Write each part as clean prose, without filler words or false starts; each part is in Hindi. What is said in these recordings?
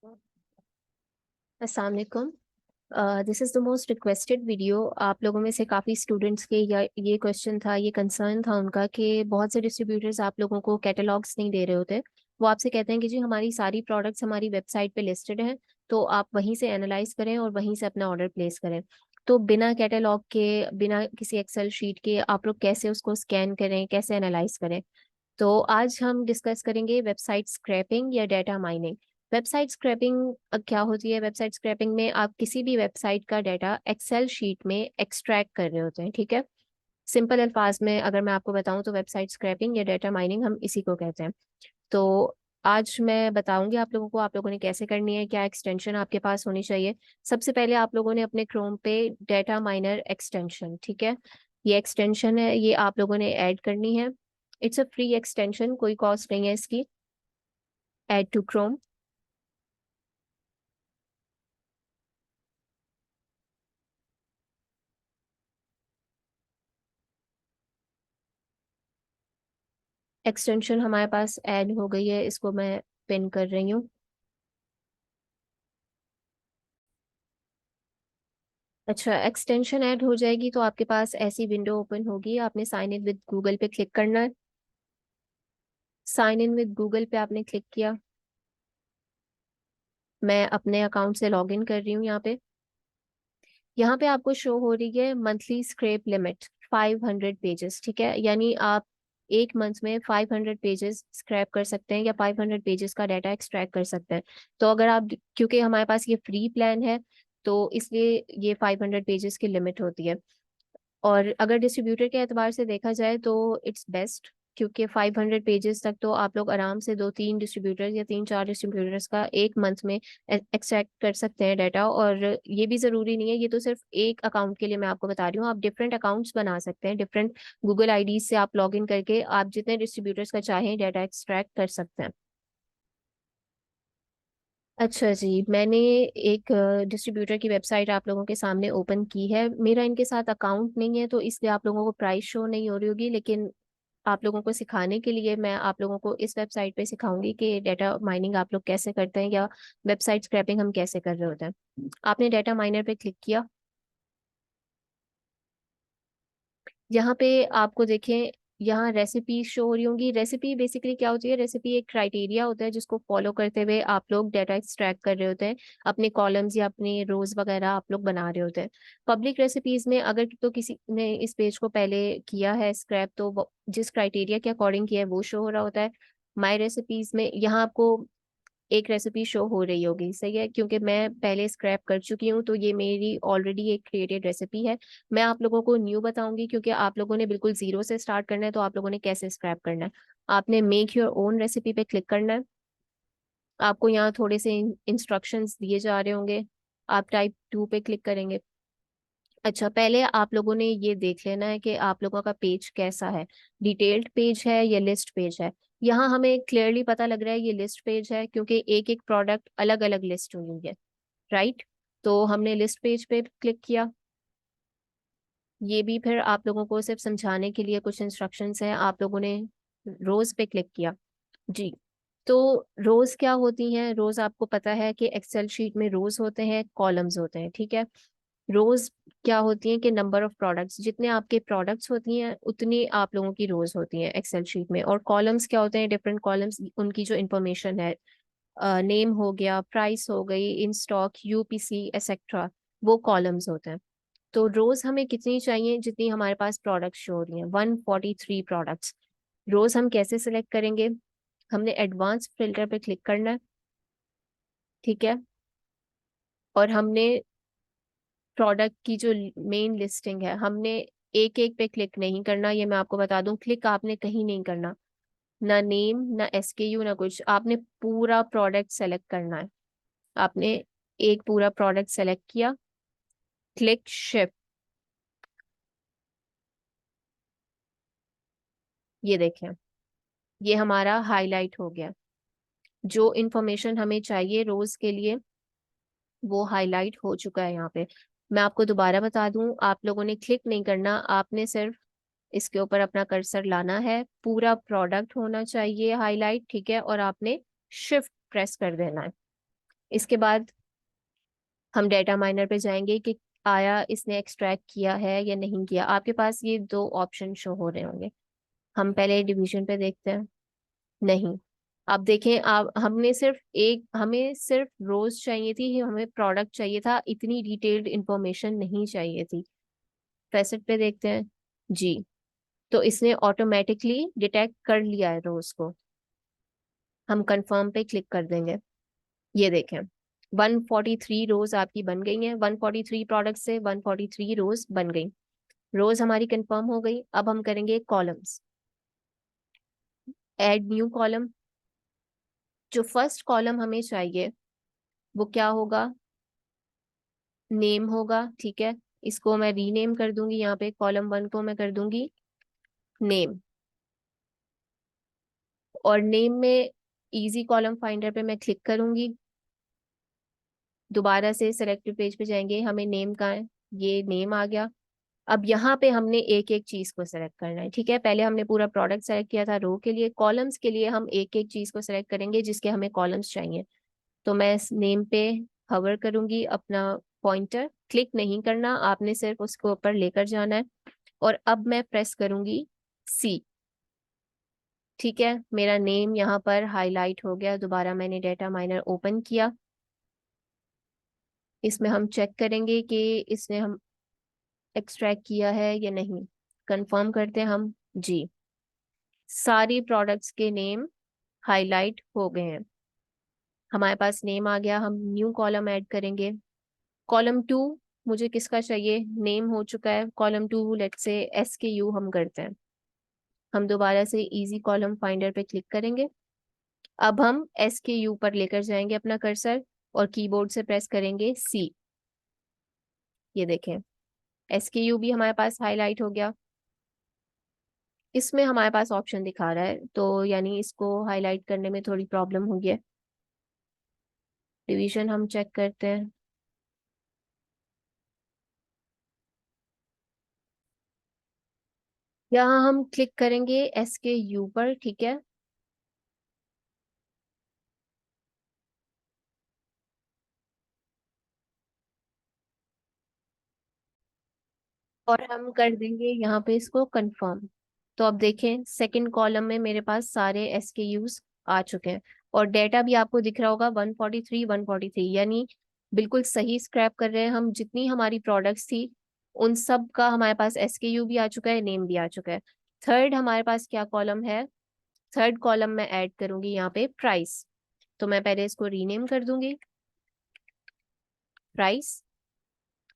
अस्सलाम वालेकुम। This is the most requested video. आप लोगों में से काफ़ी स्टूडेंट्स के या ये क्वेश्चन था, ये कंसर्न था उनका कि बहुत से डिस्ट्रीब्यूटर्स आप लोगों को कैटलॉग्स नहीं दे रहे होते। वो आपसे कहते हैं कि जी हमारी सारी प्रोडक्ट्स हमारी वेबसाइट पे लिस्टेड हैं, तो आप वहीं से एनालाइज करें और वहीं से अपना ऑर्डर प्लेस करें। तो बिना कैटलॉग के, बिना किसी एक्सेल शीट के आप लोग कैसे उसको स्कैन करें, कैसे एनालाइज करें? तो आज हम डिस्कस करेंगे वेबसाइट स्क्रैपिंग या डेटा माइनिंग। वेबसाइट स्क्रैपिंग क्या होती है? वेबसाइट स्क्रैपिंग में आप किसी भी वेबसाइट का डाटा एक्सेल शीट में एक्सट्रैक्ट कर रहे होते हैं, ठीक है। सिंपल अल्फाज में अगर मैं आपको बताऊं तो वेबसाइट स्क्रैपिंग या डेटा माइनिंग हम इसी को कहते हैं। तो आज मैं बताऊंगी आप लोगों को, आप लोगों ने कैसे करनी है, क्या एक्सटेंशन आपके पास होनी चाहिए। सबसे पहले आप लोगों ने अपने क्रोम पे डेटा माइनर एक्सटेंशन, ठीक है, ये एक्सटेंशन है, ये आप लोगों ने ऐड करनी है। इट्स अ फ्री एक्सटेंशन, कोई कॉस्ट नहीं है इसकी। Add to Chrome. एक्सटेंशन हमारे पास ऐड हो गई है, इसको मैं पिन कर रही हूँ। अच्छा, एक्सटेंशन ऐड हो जाएगी तो आपके पास ऐसी विंडो ओपन होगी। आपने साइन इन विद गूगल पे क्लिक करना है। साइन इन विद गूगल पे आपने क्लिक किया। मैं अपने अकाउंट से लॉग इन कर रही हूँ यहाँ पे। यहाँ पे आपको शो हो रही है मंथली स्क्रैप लिमिट 500 पेजेस, ठीक है। यानी आप एक मंथ में 500 पेजेस स्क्रैप कर सकते हैं या 500 पेजेस का डाटा एक्सट्रैक्ट कर सकते हैं। तो अगर आप, क्योंकि हमारे पास ये फ्री प्लान है, तो इसलिए ये 500 पेजेस की लिमिट होती है। और अगर डिस्ट्रीब्यूटर के एतबार से देखा जाए तो इट्स बेस्ट, क्योंकि 500 पेजेस तक तो आप लोग आराम से दो तीन डिस्ट्रीब्यूटर्स या तीन चार डिस्ट्रीब्यूटर्स का एक मंथ में एक्सट्रैक्ट कर सकते हैं डाटा। और ये भी ज़रूरी नहीं है, ये तो सिर्फ एक अकाउंट के लिए मैं आपको बता रही हूँ। आप डिफरेंट अकाउंट्स बना सकते हैं, डिफरेंट गूगल आईडी से आप लॉग इन करके आप जितने डिस्ट्रीब्यूटर्स का चाहें डाटा एक्सट्रैक्ट कर सकते हैं। अच्छा जी, मैंने एक डिस्ट्रीब्यूटर की वेबसाइट आप लोगों के सामने ओपन की है। मेरा इनके साथ अकाउंट नहीं है, तो इसलिए आप लोगों को प्राइस शो नहीं हो रही होगी, लेकिन आप लोगों को सिखाने के लिए मैं आप लोगों को इस वेबसाइट पे सिखाऊंगी कि डाटा माइनिंग आप लोग कैसे करते हैं या वेबसाइट स्क्रैपिंग हम कैसे कर रहे होते हैं। आपने डाटा माइनर पे क्लिक किया। यहाँ पे आपको देखें, यहाँ रेसिपी शो हो रही होंगी। रेसिपी बेसिकली क्या होती है? रेसिपी एक क्राइटेरिया होता है जिसको फॉलो करते हुए आप लोग डाटा एक्सट्रैक्ट कर रहे होते हैं, अपने कॉलम्स या अपने रोज वगैरह आप लोग बना रहे होते हैं। पब्लिक रेसिपीज में अगर तो किसी ने इस पेज को पहले किया है स्क्रैप, तो जिस क्राइटेरिया के अकॉर्डिंग किया है वो शो हो रहा होता है। माई रेसिपीज में यहाँ आपको एक रेसिपी शो हो रही होगी, सही है, क्योंकि मैं पहले स्क्रैप कर चुकी हूँ, तो ये मेरी ऑलरेडी एक क्रिएटेड रेसिपी है। मैं आप लोगों को न्यू बताऊंगी, क्योंकि आप लोगों ने बिल्कुल जीरो से स्टार्ट करना है, तो आप लोगों ने कैसे स्क्रैप करना है। आपने मेक योर ओन रेसिपी पे क्लिक करना है। आपको यहाँ थोड़े से इंस्ट्रक्शंस दिए जा रहे होंगे। आप टाइप 2 पे क्लिक करेंगे। अच्छा, पहले आप लोगों ने ये देख लेना है कि आप लोगों का पेज कैसा है, डिटेल्ड पेज है या लिस्ट पेज है। यहाँ हमें क्लियरली पता लग रहा है ये लिस्ट पेज है, क्योंकि एक एक प्रोडक्ट अलग अलग लिस्ट हुई है, राइट। तो हमने लिस्ट पेज पे क्लिक किया। ये भी फिर आप लोगों को सिर्फ समझाने के लिए कुछ इंस्ट्रक्शंस हैं। आप लोगों ने रोज पे क्लिक किया। जी। तो रोज क्या होती हैं? रोज आपको पता है कि एक्सेल शीट में रोज होते हैं, कॉलम्स होते हैं, ठीक है। रोज क्या होती हैं कि नंबर ऑफ प्रोडक्ट्स, जितने आपके प्रोडक्ट्स होती हैं उतनी आप लोगों की रोज होती हैं एक्सेल शीट में। और कॉलम्स क्या होते हैं? डिफरेंट कॉलम्स, उनकी जो इंफॉर्मेशन है, नेम हो गया, प्राइस हो गई, इन स्टॉक, यूपीसी एक्सेट्रा, वो कॉलम्स होते हैं। तो रोज हमें कितनी चाहिए? जितनी हमारे पास प्रोडक्ट शो हो रही हैं, 143 प्रोडक्ट्स। रोज हम कैसे सिलेक्ट करेंगे? हमने एडवांस फिल्टर पे क्लिक करना है, ठीक है। और हमने प्रोडक्ट की जो मेन लिस्टिंग है, हमने एक एक पे क्लिक नहीं करना, ये मैं आपको बता दूं। क्लिक आपने कहीं नहीं करना, ना नेम ना एसकेयू ना कुछ। आपने पूरा प्रोडक्ट सेलेक्ट करना है। आपने एक पूरा प्रोडक्ट सेलेक्ट किया, क्लिक शिप। ये देखें, ये हमारा हाईलाइट हो गया। जो इंफॉर्मेशन हमें चाहिए रोज के लिए वो हाईलाइट हो चुका है यहाँ पे। मैं आपको दोबारा बता दूं, आप लोगों ने क्लिक नहीं करना, आपने सिर्फ इसके ऊपर अपना कर्सर लाना है। पूरा प्रोडक्ट होना चाहिए हाईलाइट, ठीक है, और आपने शिफ्ट प्रेस कर देना है। इसके बाद हम डेटा माइनर पे जाएंगे कि आया इसने एक्सट्रैक्ट किया है या नहीं किया। आपके पास ये दो ऑप्शन शो हो रहे होंगे। हम पहले डिवीजन पे देखते हैं। नहीं, आप देखें, आप हमें सिर्फ रोज चाहिए थी, हमें प्रोडक्ट चाहिए था, इतनी डिटेल्ड इंफॉर्मेशन नहीं चाहिए थी। फैसेट पे देखते हैं जी। तो इसने ऑटोमेटिकली डिटेक्ट कर लिया है रोज को। हम कंफर्म पे क्लिक कर देंगे। ये देखें, 143 रोज आपकी बन गई हैं। 143 प्रोडक्ट से 143 रोज बन गई। रोज हमारी कंफर्म हो गई। अब हम करेंगे कॉलम्स। Add new column. जो फर्स्ट कॉलम हमें चाहिए वो क्या होगा? नेम होगा, ठीक है। इसको मैं रीनेम कर दूंगी, यहाँ पे कॉलम 1 को मैं कर दूंगी नेम। और नेम में इजी कॉलम फाइंडर पे मैं क्लिक करूंगी। दोबारा से सेलेक्टेड पेज पे जाएंगे, हमें नेम कहाँ है? ये नेम आ गया। अब यहाँ पे हमने एक एक चीज को सेलेक्ट करना है, ठीक है। पहले हमने पूरा प्रोडक्ट सेलेक्ट किया था रो के लिए। कॉलम्स के लिए हम एक एक चीज को सेलेक्ट करेंगे जिसके हमें कॉलम्स चाहिए। तो मैं इस नेम पे हवर करूंगी अपना पॉइंटर। क्लिक नहीं करना, आपने सिर्फ उसको ऊपर लेकर जाना है। और अब मैं प्रेस करूंगी सी। ठीक है, मेरा नेम यहाँ पर हाईलाइट हो गया। दोबारा मैंने डेटा माइनर ओपन किया। इसमें हम चेक करेंगे कि इसने हम एक्सट्रैक्ट किया है या नहीं। कंफर्म करते हैं हम जी। सारी प्रोडक्ट्स के नेम हाईलाइट हो गए हैं। हमारे पास नेम आ गया। हम न्यू कॉलम ऐड करेंगे। कॉलम 2 मुझे किसका चाहिए? नेम हो चुका है। कॉलम 2 लेट से SKU हम करते हैं। हम दोबारा से इजी कॉलम फाइंडर पे क्लिक करेंगे। अब हम SKU पर लेकर जाएंगे अपना कर्सर और कीबोर्ड से प्रेस करेंगे सी। ये देखें, SKU भी हमारे पास हाईलाइट हो गया। इसमें हमारे पास ऑप्शन दिखा रहा है, तो यानी इसको हाईलाइट करने में थोड़ी प्रॉब्लम होगी है। डिवीजन हम चेक करते हैं। यहाँ हम क्लिक करेंगे SKU पर, ठीक है। और हम कर देंगे यहाँ पे इसको कंफर्म। तो अब देखें, सेकंड कॉलम में मेरे पास सारे SKUs आ चुके हैं। और डेटा भी आपको दिख रहा होगा 143 143, यानी बिल्कुल सही स्क्रैप कर रहे हैं हम। जितनी हमारी प्रोडक्ट्स थी उन सब का हमारे पास SKU भी आ चुका है, नेम भी आ चुका है। थर्ड हमारे पास क्या कॉलम है? थर्ड कॉलम में ऐड करूंगी यहाँ पे प्राइस। तो मैं पहले इसको रीनेम कर दूंगी प्राइस।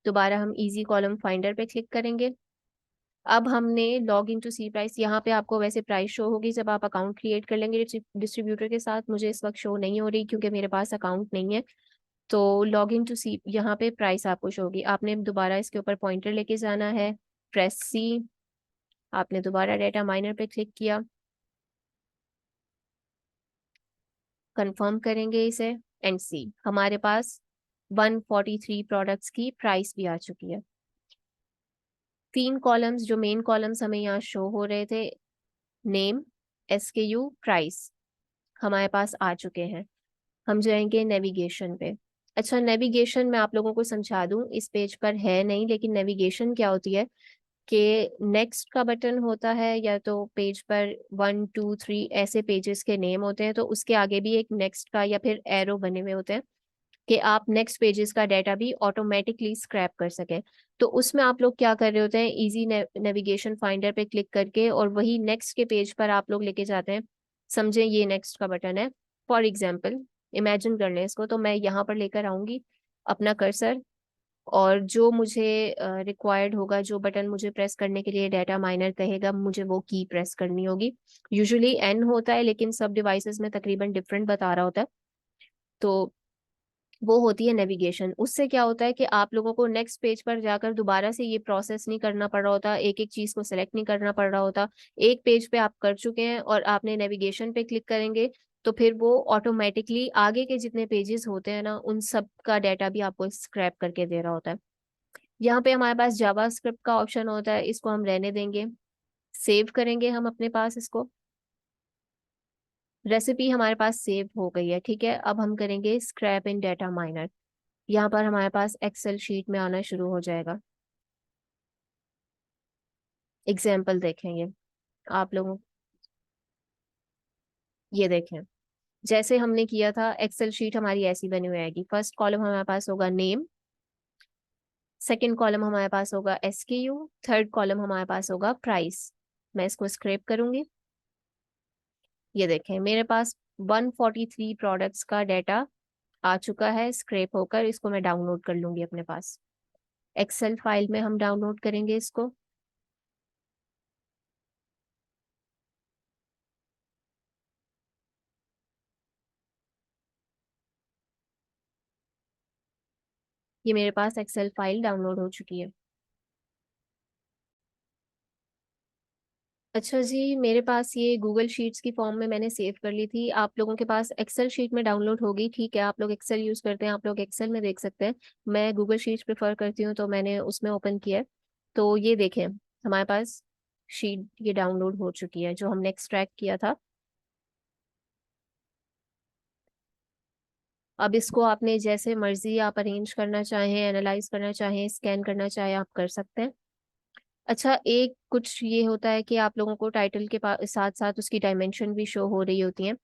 दोबारा हम इजी कॉलम फाइंडर पे क्लिक करेंगे। अब हमने log in to see price. यहाँ पे आपको वैसे प्राइस शो होगी जब आप अकाउंट क्रिएट कर लेंगे डिस्ट्रीब्यूटर के साथ। मुझे इस वक्त शो नहीं हो रही क्योंकि मेरे पास अकाउंट नहीं है। तो लॉग इन टू सी, यहाँ पे प्राइस आपको शो होगी। आपने दोबारा इसके ऊपर पॉइंटर लेके जाना है, प्रेस सी। आपने दोबारा डेटा माइनर पे क्लिक किया, कंफर्म करेंगे इसे एंड सी। हमारे पास 143 प्रोडक्ट्स की प्राइस भी आ चुकी है। तीन कॉलम्स जो मेन कॉलम्स हमें यहाँ शो हो रहे थे, नेम, SKU, प्राइस, हमारे पास आ चुके हैं। हम जाएंगे नेविगेशन पे। अच्छा, नेविगेशन मैं आप लोगों को समझा दूं, इस पेज पर है नहीं, लेकिन नेविगेशन क्या होती है कि नेक्स्ट का बटन होता है, या तो पेज पर 1 2 3 ऐसे पेजेस के नेम होते हैं, तो उसके आगे भी एक नेक्स्ट का या फिर एरो बने हुए होते हैं कि आप नेक्स्ट पेजेस का डाटा भी ऑटोमेटिकली स्क्रैप कर सकें। तो उसमें आप लोग क्या कर रहे होते हैं, इजी नेविगेशन फाइंडर पे क्लिक करके और वही नेक्स्ट के पेज पर आप लोग लेके जाते हैं। समझे, ये नेक्स्ट का बटन है। फॉर एग्जाम्पल इमेजिन कर लें इसको, तो मैं यहाँ पर लेकर आऊंगी अपना कर्सर। और जो मुझे रिक्वायर्ड होगा, जो बटन मुझे प्रेस करने के लिए डाटा माइनर कहेगा, मुझे वो की प्रेस करनी होगी। यूजुअली N होता है, लेकिन सब डिवाइसेस में तकरीबन डिफरेंट बता रहा होता है। तो वो होती है नेविगेशन। उससे क्या होता है कि आप लोगों को नेक्स्ट पेज पर जाकर दोबारा से ये प्रोसेस नहीं करना पड़ रहा होता, एक एक चीज को सेलेक्ट नहीं करना पड़ रहा होता। एक पेज पे आप कर चुके हैं और आपने नेविगेशन पे क्लिक करेंगे तो फिर वो ऑटोमेटिकली आगे के जितने पेजेस होते हैं ना, उन सब का डाटा भी आपको स्क्रैप करके दे रहा होता है। यहाँ पे हमारे पास जावा स्क्रिप्ट का ऑप्शन होता है, इसको हम रहने देंगे। सेव करेंगे हम अपने पास इसको। रेसिपी हमारे पास सेव हो गई है, ठीक है। अब हम करेंगे स्क्रैप इन डेटा माइनर। यहाँ पर हमारे पास एक्सेल शीट में आना शुरू हो जाएगा। एग्जाम्पल देखेंगे आप लोगों, ये देखें जैसे हमने किया था, एक्सेल शीट हमारी ऐसी बनी हुई आएगी। फर्स्ट कॉलम हमारे पास होगा नेम, सेकंड कॉलम हमारे पास होगा SKU, थर्ड कॉलम हमारे पास होगा प्राइस। मैं इसको स्क्रैप करूंगी। ये देखें मेरे पास 143 प्रोडक्ट्स का डाटा आ चुका है स्क्रैप होकर। इसको मैं डाउनलोड कर लूंगी अपने पास। एक्सेल फाइल में हम डाउनलोड करेंगे इसको। ये मेरे पास एक्सेल फाइल डाउनलोड हो चुकी है। अच्छा जी, मेरे पास ये गूगल शीट्स की फॉर्म में मैंने सेव कर ली थी। आप लोगों के पास एक्सेल शीट में डाउनलोड होगी, ठीक है। आप लोग एक्सेल यूज़ करते हैं, आप लोग एक्सेल में देख सकते हैं। मैं गूगल शीट्स प्रेफर करती हूँ, तो मैंने उसमें ओपन किया है। तो ये देखें हमारे पास शीट ये डाउनलोड हो चुकी है जो हमने एक्सट्रैक्ट किया था। अब इसको आपने जैसे मर्जी आप अरेंज करना चाहें, एनालाइज करना चाहें, स्कैन करना चाहें, आप कर सकते हैं। अच्छा, एक कुछ ये होता है कि आप लोगों को टाइटल के साथ साथ उसकी डायमेंशन भी शो हो रही होती हैं।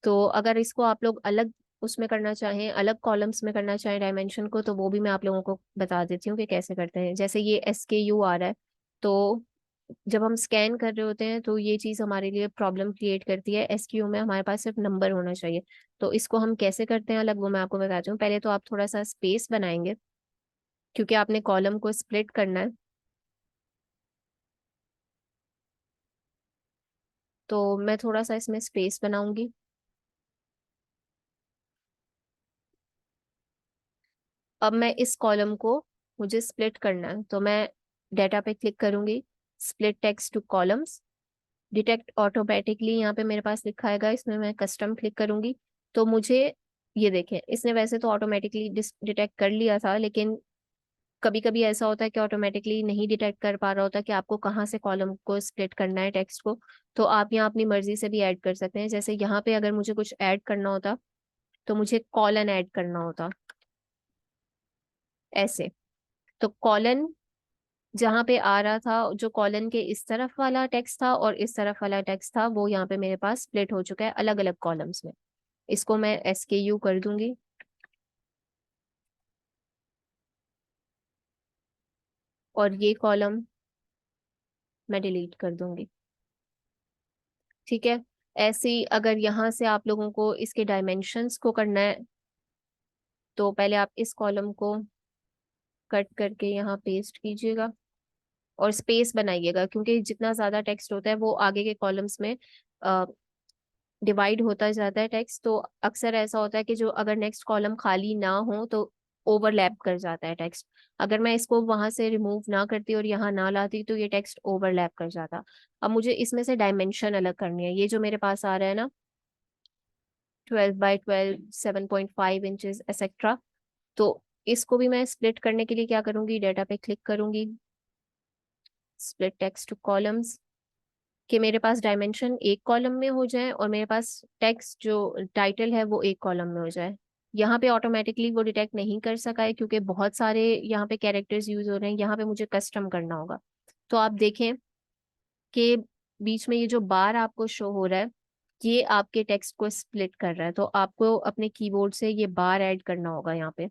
तो अगर इसको आप लोग अलग उसमें करना चाहें, अलग कॉलम्स में करना चाहें डायमेंशन को, तो वो भी मैं आप लोगों को बता देती हूँ कि कैसे करते हैं। जैसे ये SKU आ रहा है, तो जब हम स्कैन कर रहे होते हैं तो ये चीज़ हमारे लिए प्रॉब्लम क्रिएट करती है। SKU में हमारे पास सिर्फ नंबर होना चाहिए। तो इसको हम कैसे करते हैं अलग, वो मैं आपको बताती हूँ। पहले तो आप थोड़ा सा स्पेस बनाएंगे, क्योंकि आपने कॉलम को स्प्लिट करना है। तो मैं थोड़ा सा इसमें स्पेस बनाऊंगी। अब मैं इस कॉलम को, मुझे स्प्लिट करना है, तो मैं डाटा पे क्लिक करूंगी, split text two columns, detect automatically यहाँ पे मेरे पास लिखा आएगा। इसमें मैं कस्टम क्लिक करूंगी। तो मुझे ये देखें, इसने वैसे तो ऑटोमेटिकली डिटेक्ट कर लिया था, लेकिन कभी कभी ऐसा होता है कि ऑटोमेटिकली नहीं डिटेक्ट कर पा रहा होता कि आपको कहाँ से कॉलम को स्प्लिट करना है, टेक्स्ट को। तो आप यहाँ अपनी मर्जी से भी ऐड कर सकते हैं। जैसे यहाँ पे अगर मुझे कुछ ऐड करना होता, तो मुझे कॉलन ऐड करना होता ऐसे। तो कॉलन जहाँ पे आ रहा था, जो कॉलन के इस तरफ वाला टेक्स्ट था और इस तरफ वाला टेक्स्ट था, वो यहाँ पे मेरे पास स्प्लिट हो चुका है अलग अलग कॉलम्स में। इसको मैं SKU कर दूंगी, और ये कॉलम मैं डिलीट कर दूंगी, ठीक है। ऐसे ही अगर यहाँ से आप लोगों को इसके डायमेंशंस को करना है, तो पहले आप इस कॉलम को कट करके यहाँ पेस्ट कीजिएगा और स्पेस बनाइएगा, क्योंकि जितना ज्यादा टेक्स्ट होता है वो आगे के कॉलम्स में डिवाइड होता जाता है टेक्स्ट। तो अक्सर ऐसा होता है कि जो अगर नेक्स्ट कॉलम खाली ना हो तो ओवरलैप कर जाता है टेक्स्ट। अगर मैं इसको वहां से रिमूव ना करती और यहाँ ना लाती, तो ये टेक्स्ट ओवरलैप कर जाता। अब मुझे इसमें से डायमेंशन अलग करनी है। ये जो मेरे पास आ रहा है ना, 12 बाई 12, 7.5 इंचेस एक्सेट्रा। तो इसको भी मैं स्प्लिट करने के लिए क्या करूंगी, डाटा पे क्लिक करूंगी, स्प्लिट टेक्स्ट टू कॉलम्स, कि मेरे पास डायमेंशन एक कॉलम में हो जाए और मेरे पास टेक्स्ट जो टाइटल है वो एक कॉलम में हो जाए। यहाँ पे ऑटोमेटिकली वो डिटेक्ट नहीं कर सका है, क्योंकि बहुत सारे यहाँ पे कैरेक्टर्स यूज हो रहे हैं। यहाँ पे मुझे कस्टम करना होगा। तो आप देखें कि बीच में ये जो बार आपको शो हो रहा है, ये आपके टेक्स्ट को स्प्लिट कर रहा है। तो आपको अपने कीबोर्ड से ये बार ऐड करना होगा यहाँ पे।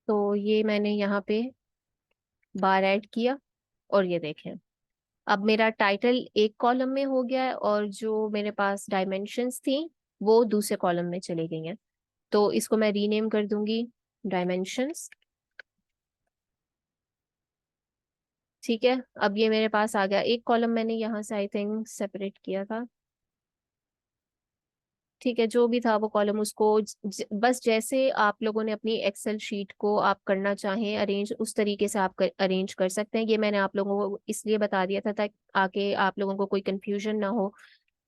तो ये मैंने यहाँ पे बार ऐड किया, और ये देखें अब मेरा टाइटल एक कॉलम में हो गया है, और जो मेरे पास डायमेंशंस थी वो दूसरे कॉलम में चली गई हैं। तो इसको मैं रीनेम कर दूंगी डायमेंशंस, ठीक है। अब ये मेरे पास आ गया। एक कॉलम मैंने यहाँ से आई थिंक सेपरेट किया था, ठीक है। जो भी था वो कॉलम, उसको बस जैसे आप लोगों ने अपनी एक्सेल शीट को आप करना चाहें अरेंज, उस तरीके से आप अरेंज कर सकते हैं। ये मैंने आप लोगों को इसलिए बता दिया था ताकि आके आप लोगों को कोई कंफ्यूजन ना हो,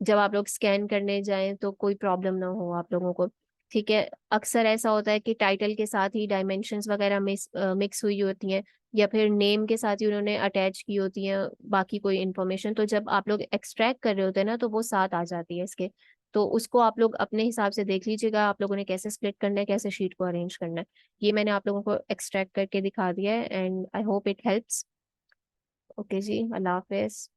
जब आप लोग स्कैन करने जाएं तो कोई प्रॉब्लम ना हो आप लोगों को। ठीक है, अक्सर ऐसा होता है कि टाइटल के साथ ही डायमेंशंस वगैरह मिक्स हुई होती हैं, या फिर नेम के साथ ही उन्होंने अटैच की होती हैं बाकी कोई इन्फॉर्मेशन। तो जब आप लोग एक्सट्रैक्ट कर रहे होते हैं ना, तो वो साथ आ जाती है इसके। तो उसको आप लोग अपने हिसाब से देख लीजिएगा, आप लोगों ने कैसे स्प्लिट करना है, कैसे शीट को अरेंज करना है। ये मैंने आप लोगों को एक्सट्रैक्ट करके दिखा दिया है, and I hope it helps. Okay जी, अल्लाह हाफिज।